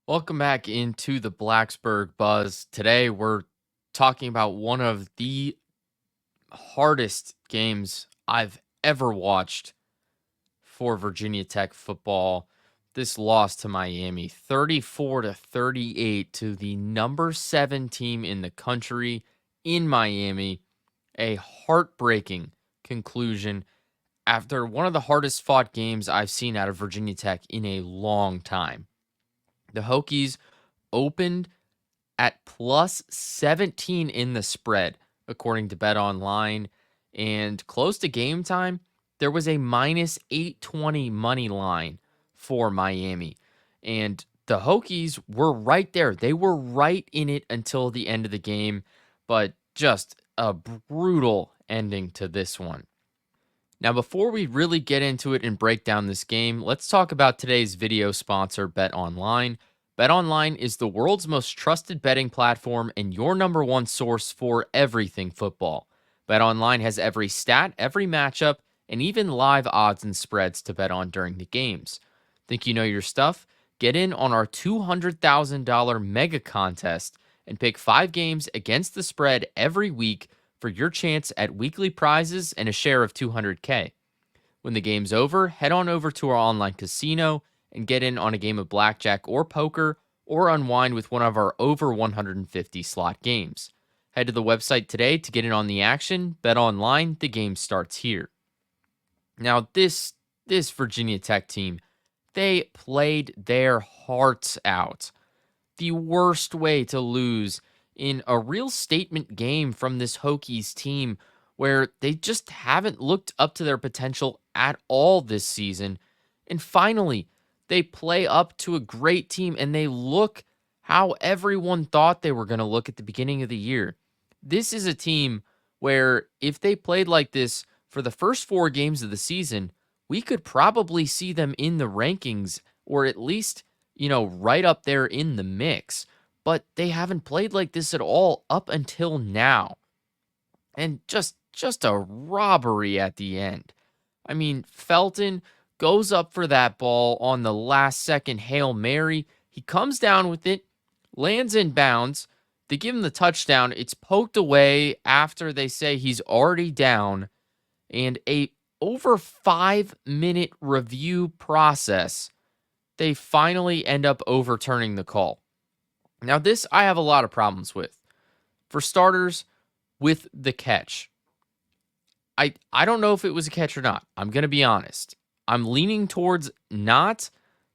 Welcome back into the Blacksburg Buzz. Today we're talking about one of the hardest games I've ever watched for Virginia Tech football. This loss to Miami, 34-38 to the number 7 team in the country in Miami. A heartbreaking conclusion after one of the hardest fought games I've seen out of Virginia Tech in a long time. The Hokies opened at plus 17 in the spread, according to Bet Online. And close to game time, there was a minus 820 money line for Miami. And the Hokies were right there. They were right in it until the end of the game, but just a brutal ending to this one. Now, before we really get into it and break down this game, let's talk about today's video sponsor, Bet Online. Bet Online is the world's most trusted betting platform and your number one source for everything football. Bet Online has every stat, every matchup, and even live odds and spreads to bet on during the games. Think you know your stuff? Get in on our $200,000 mega contest and pick 5 games against the spread every week for your chance at weekly prizes and a share of 200K. When the game's over, head on over to our online casino and get in on a game of blackjack or poker or unwind with one of our over 150 slot games. Head to the website today to get in on the action. Bet online, the game starts here. Now, this Virginia Tech team, they played their hearts out. The worst way to lose in a real statement game from this Hokies team where they just haven't looked up to their potential at all this season. And finally, they play up to a great team and they look how everyone thought they were going to look at the beginning of the year. This is a team where if they played like this for the first 4 games of the season, we could probably see them in the rankings or at least, right up there in the mix. But they haven't played like this at all up until now. And just a robbery at the end. I mean, Felton goes up for that ball on the last second Hail Mary. He comes down with it, lands in bounds. They give him the touchdown. It's poked away after they say he's already down. And a over 5-minute review process, they finally end up overturning the call. Now, this I have a lot of problems with. For starters, with the catch. I don't know if it was a catch or not. I'm going to be honest. I'm leaning towards not,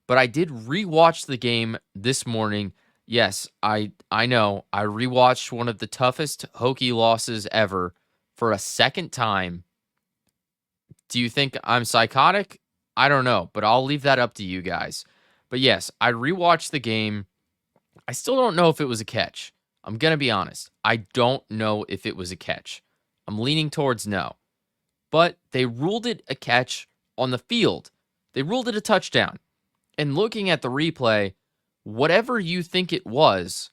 but I did rewatch the game this morning. Yes, I know. I rewatched one of the toughest Hokie losses ever for a second time. Do you think I'm psychotic? I don't know, but I'll leave that up to you guys. But yes, I rewatched the game. I still don't know if it was a catch. I'm going to be honest. I don't know if it was a catch. I'm leaning towards no. But they ruled it a catch on the field. They ruled it a touchdown. And looking at the replay, whatever you think it was,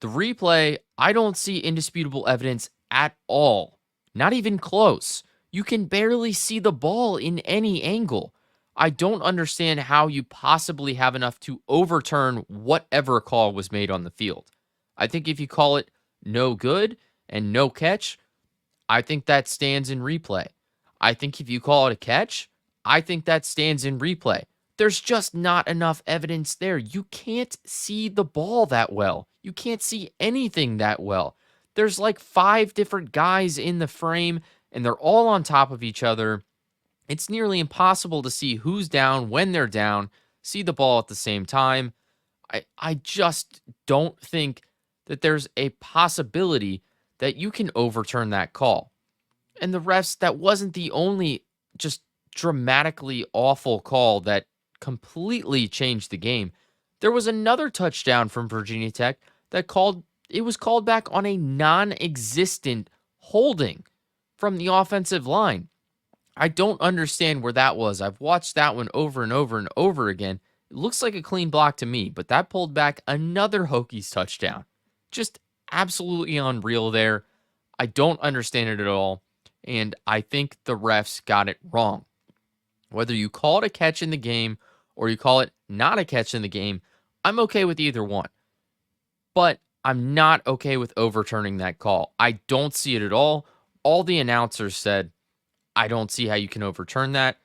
the replay, I don't see indisputable evidence at all. Not even close. You can barely see the ball in any angle. I don't understand how you possibly have enough to overturn whatever call was made on the field. I think if you call it no good and no catch, I think that stands in replay. I think if you call it a catch, I think that stands in replay. There's just not enough evidence there. You can't see the ball that well. You can't see anything that well. There's like 5 different guys in the frame, and they're all on top of each other. It's nearly impossible to see who's down when they're down, see the ball at the same time. I just don't think that there's a possibility that you can overturn that call. And the refs, that wasn't the only just dramatically awful call that completely changed the game. There was another touchdown from Virginia Tech it was called back on a non-existent holding from the offensive line. I don't understand where that was. I've watched that one over and over and over again. It looks like a clean block to me, but that pulled back another Hokies touchdown. Just absolutely unreal there. I don't understand it at all, and I think the refs got it wrong. Whether you call it a catch in the game or you call it not a catch in the game, I'm okay with either one, but I'm not okay with overturning that call. I don't see it at all. All the announcers said, I don't see how you can overturn that.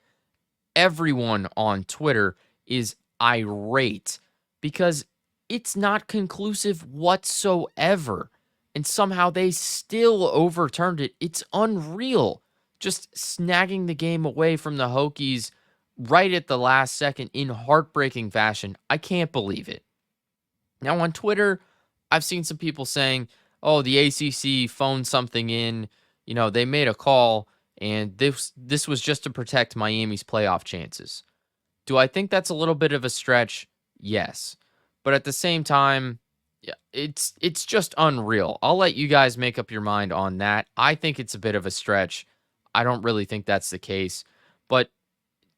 Everyone on Twitter is irate because it's not conclusive whatsoever. And somehow they still overturned it. It's unreal. Just snagging the game away from the Hokies right at the last second in heartbreaking fashion. I can't believe it. Now, on Twitter, I've seen some people saying, oh, the ACC phoned something in. They made a call, and this was just to protect Miami's playoff chances. Do I think that's a little bit of a stretch? Yes. But at the same time, yeah, it's just unreal. I'll let you guys make up your mind on that. I think it's a bit of a stretch. I don't really think that's the case, but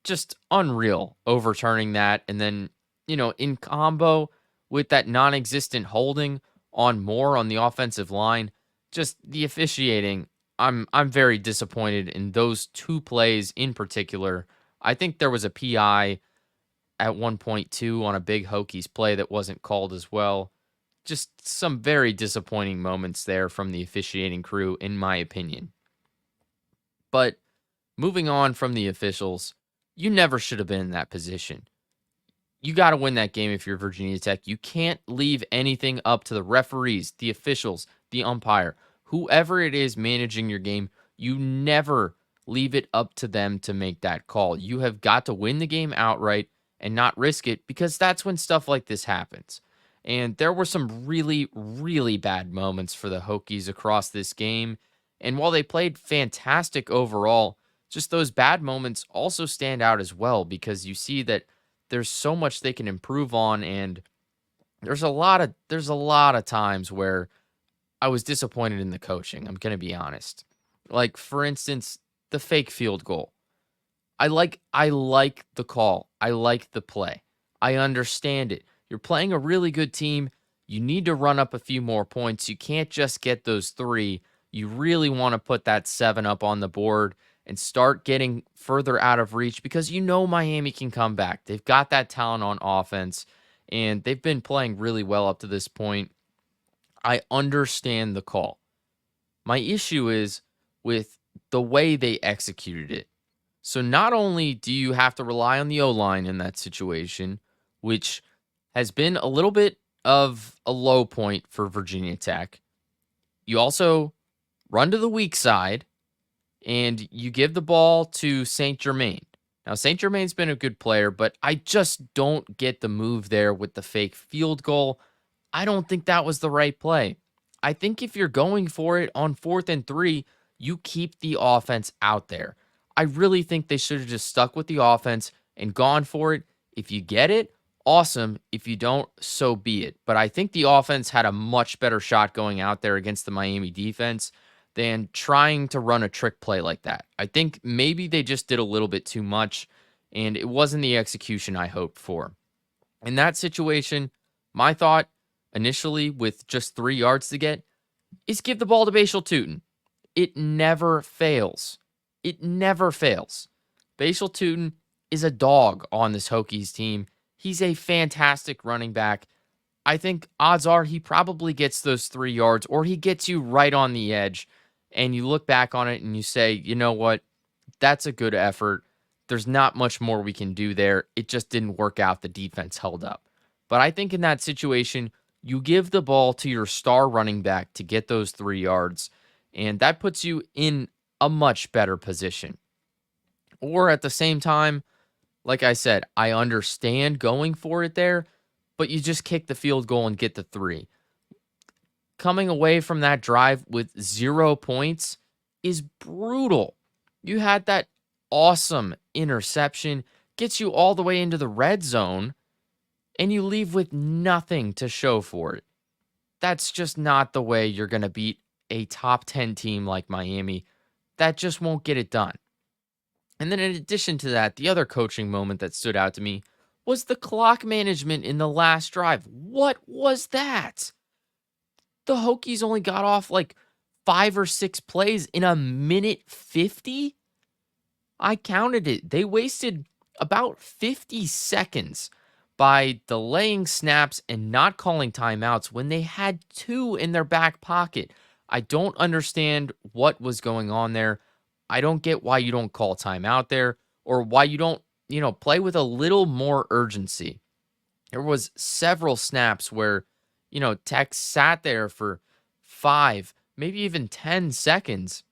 just unreal overturning that. And then, in combo with that non existent holding on Moore on the offensive line, just the officiating. I'm very disappointed in those two plays in particular. I think there was a PI at 1.2 on a big Hokies play that wasn't called as well. Just some very disappointing moments there from the officiating crew, in my opinion. But moving on from the officials, you never should have been in that position. You got to win that game if you're Virginia Tech. You can't leave anything up to the referees, the officials, the umpire, whoever it is managing your game. You never leave it up to them to make that call. You have got to win the game outright and not risk it, because that's when stuff like this happens. And there were some really, really bad moments for the Hokies across this game. And while they played fantastic overall, just those bad moments also stand out as well, because you see that there's so much they can improve on, and there's a lot of times where I was disappointed in the coaching. I'm going to be honest. Like, for instance, the fake field goal. I like the call. I like the play. I understand it. You're playing a really good team. You need to run up a few more points. You can't just get those 3. You really want to put that 7 up on the board and start getting further out of reach, because Miami can come back. They've got that talent on offense, and they've been playing really well up to this point. I understand the call. My issue is with the way they executed it. So not only do you have to rely on the O-line in that situation, which has been a little bit of a low point for Virginia Tech, you also run to the weak side and you give the ball to St. Germain. Now, St. Germain's been a good player, but I just don't get the move there with the fake field goal. I don't think that was the right play. I think if you're going for it on 4th and 3, you keep the offense out there. I really think they should have just stuck with the offense and gone for it. If you get it, awesome. If you don't, so be it. But I think the offense had a much better shot going out there against the Miami defense than trying to run a trick play like that. I think maybe they just did a little bit too much, and it wasn't the execution I hoped for. In that situation, my thought initially, with just 3 yards to get, is give the ball to Bashal Tootin. It never fails. It never fails. Bashal Tootin is a dog on this Hokies team. He's a fantastic running back. I think odds are he probably gets those 3 yards, or he gets you right on the edge, and you look back on it and you say, you know what? That's a good effort. There's not much more we can do there. It just didn't work out. The defense held up. But I think in that situation, you give the ball to your star running back to get those 3 yards, and that puts you in a much better position. Or at the same time, like I said, I understand going for it there, but you just kick the field goal and get the 3. Coming away from that drive with 0 points is brutal. You had that awesome interception, gets you all the way into the red zone, and you leave with nothing to show for it. That's just not the way you're going to beat a top 10 team like Miami. That just won't get it done. And then in addition to that, the other coaching moment that stood out to me was the clock management in the last drive. What was that? The Hokies only got off like 5 or 6 plays in a minute 50. I counted it. They wasted about 50 seconds by delaying snaps and not calling timeouts when they had two in their back pocket. I don't understand what was going on there. I don't get why you don't call timeout there or why you don't, play with a little more urgency. There was several snaps where, Tech sat there for 5, maybe even 10 seconds,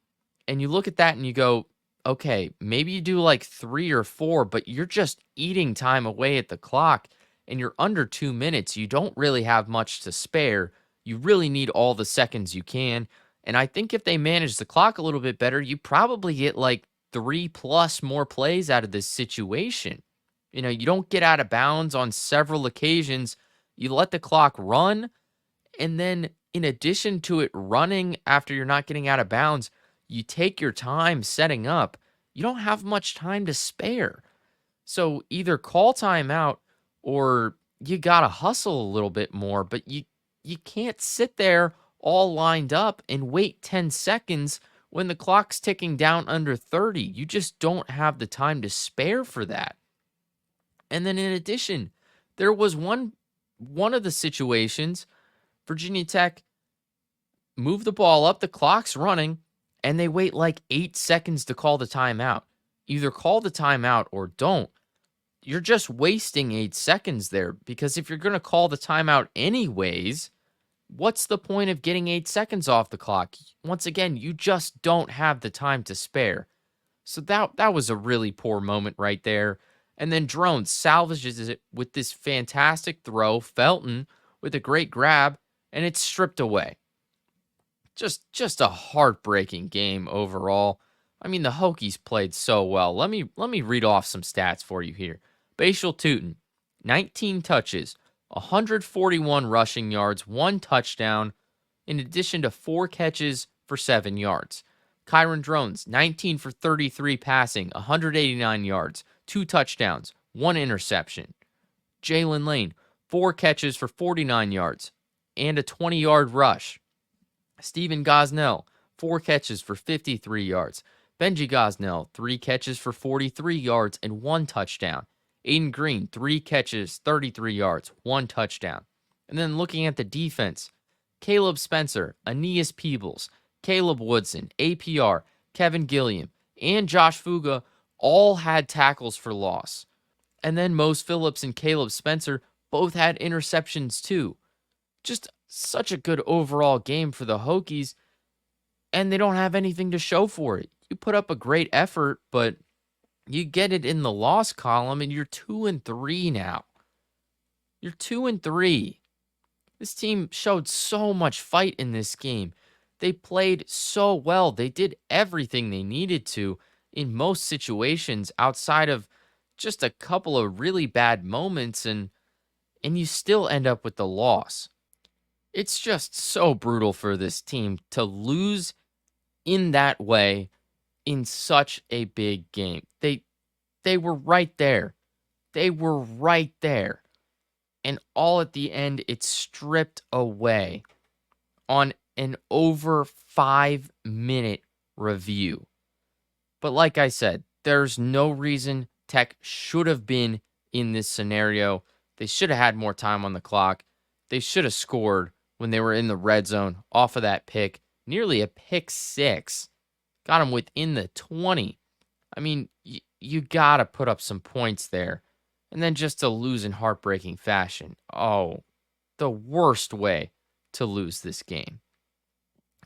and you look at that and you go, okay, maybe you do like 3 or 4, but you're just eating time away at the clock and you're under 2 minutes. You don't really have much to spare. You really need all the seconds you can. And I think if they manage the clock a little bit better, you probably get like 3 plus more plays out of this situation. You don't get out of bounds on several occasions. You let the clock run. And then, in addition to it running after you're not getting out of bounds, you take your time setting up. You don't have much time to spare. So either call timeout or you got to hustle a little bit more, but you can't sit there all lined up and wait 10 seconds when the clock's ticking down under 30. You just don't have the time to spare for that. And then in addition, there was one of the situations Virginia Tech moved the ball up, the clock's running, and they wait like 8 seconds to call the timeout. Either call the timeout or don't. You're just wasting 8 seconds there because if you're going to call the timeout anyways, what's the point of getting 8 seconds off the clock? Once again, you just don't have the time to spare. So that was a really poor moment right there. And then Drone salvages it with this fantastic throw. Felton with a great grab, and it's stripped away. Just a heartbreaking game overall. I mean, the Hokies played so well. Let me read off some stats for you here. Bashal Tutin, 19 touches, 141 rushing yards, 1 touchdown, in addition to 4 catches for 7 yards. Kyron Drones, 19 for 33 passing, 189 yards, 2 touchdowns, 1 interception. Jalen Lane, 4 catches for 49 yards and a 20-yard rush. Steven Gosnell, 4 catches for 53 yards. Benji Gosnell, 3 catches for 43 yards and 1 touchdown. Aiden Green, 3 catches, 33 yards, 1 touchdown. And then looking at the defense, Caleb Spencer, Aeneas Peebles, Caleb Woodson, APR, Kevin Gilliam, and Josh Fuga all had tackles for loss. And then Mose Phillips and Caleb Spencer both had interceptions too. Just such a good overall game for the Hokies, and they don't have anything to show for it. You put up a great effort, but you get it in the loss column, and you're 2-3 now. You're 2-3. This team showed so much fight in this game. They played so well. They did everything they needed to in most situations outside of just a couple of really bad moments, and you still end up with the loss. It's just so brutal for this team to lose in that way in such a big game. They were right there. They were right there. And all at the end, it's stripped away on an over 5-minute review. But like I said, there's no reason Tech should have been in this scenario. They should have had more time on the clock. They should have scored when they were in the red zone off of that pick. Nearly a pick 6. Got them within the 20. I mean, you got to put up some points there. And then just to lose in heartbreaking fashion. Oh, the worst way to lose this game.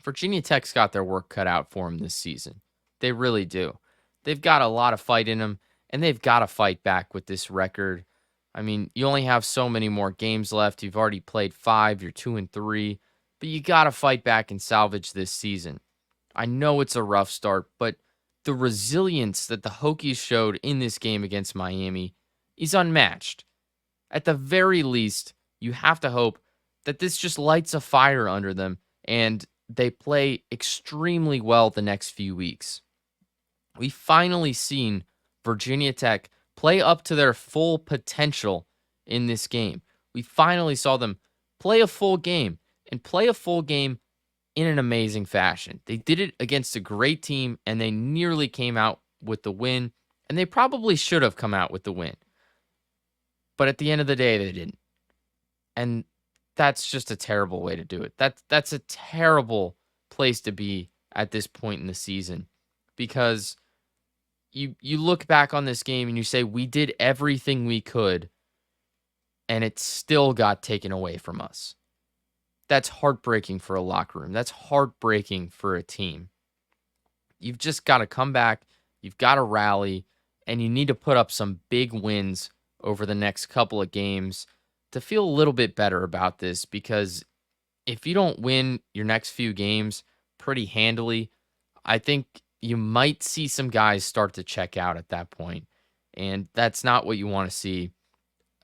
Virginia Tech's got their work cut out for them this season. They really do. They've got a lot of fight in them, and they've got to fight back with this record. I mean, you only have so many more games left. You've already played 5. You're 2-3. But you got to fight back and salvage this season. I know it's a rough start, but the resilience that the Hokies showed in this game against Miami is unmatched. At the very least, you have to hope that this just lights a fire under them and they play extremely well the next few weeks. We've finally seen Virginia Tech play up to their full potential in this game. We finally saw them play a full game and play a full game in an amazing fashion. They did it against a great team and they nearly came out with the win, and they probably should have come out with the win. But at the end of the day, they didn't. And that's just a terrible way to do it. That's a terrible place to be at this point in the season because you look back on this game and you say we did everything we could and it still got taken away from us. That's heartbreaking for a locker room. That's heartbreaking for a team. You've just got to come back, you've got to rally, and you need to put up some big wins over the next couple of games to feel a little bit better about this because if you don't win your next few games pretty handily, I think you might see some guys start to check out at that point. And that's not what you want to see,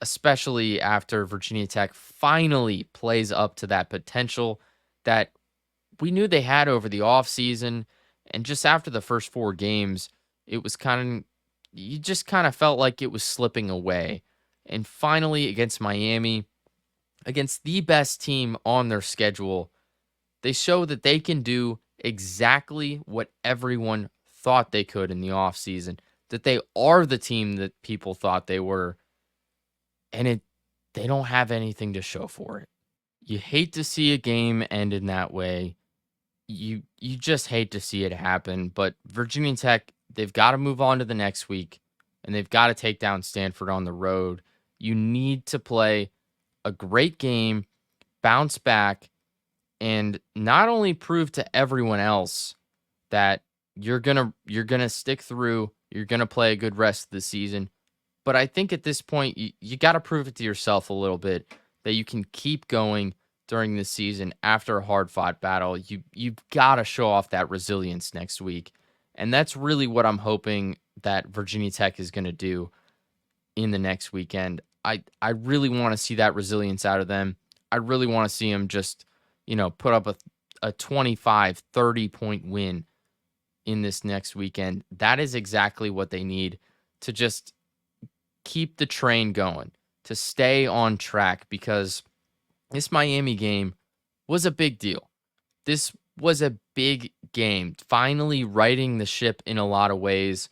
especially after Virginia Tech finally plays up to that potential that we knew they had over the offseason. And just after the first four games, it was you just kind of felt like it was slipping away. And finally, against Miami, against the best team on their schedule, they show that they can do exactly what everyone thought they could in the offseason, that they are the team that people thought they were, and they don't have anything to show for it. You hate to see a game end in that way. You just hate to see it happen, but Virginia Tech, they've got to move on to the next week and they've got to take down Stanford on the road. You need to play a great game, bounce back, and not only prove to everyone else that you're gonna stick through, you're gonna play a good rest of the season, but I think at this point you got to prove it to yourself a little bit that you can keep going during the season after a hard fought battle. You've got to show off that resilience next week, and that's really what I'm hoping that Virginia Tech is going to do in the next weekend. I really want to see that resilience out of them. I really want to see them just, put up a 25, 30-point win in this next weekend. That is exactly what they need to just keep the train going, to stay on track because this Miami game was a big deal. This was a big game, finally righting the ship in a lot of ways,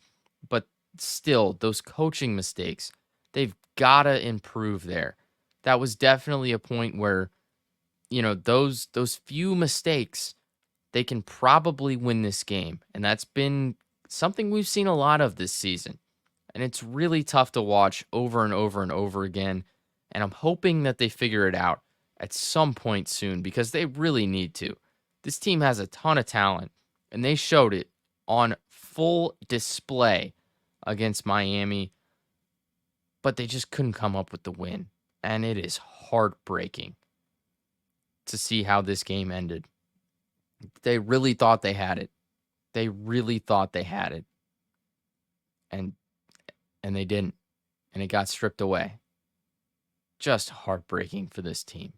but still, those coaching mistakes, they've got to improve there. That was definitely a point where, those few mistakes, they can probably win this game. And that's been something we've seen a lot of this season. And it's really tough to watch over and over and over again. And I'm hoping that they figure it out at some point soon because they really need to. This team has a ton of talent, and they showed it on full display against Miami, but they just couldn't come up with the win. And it is heartbreaking to see how this game ended. They really thought they had it. They really thought they had it. And they didn't. And it got stripped away. Just heartbreaking for this team.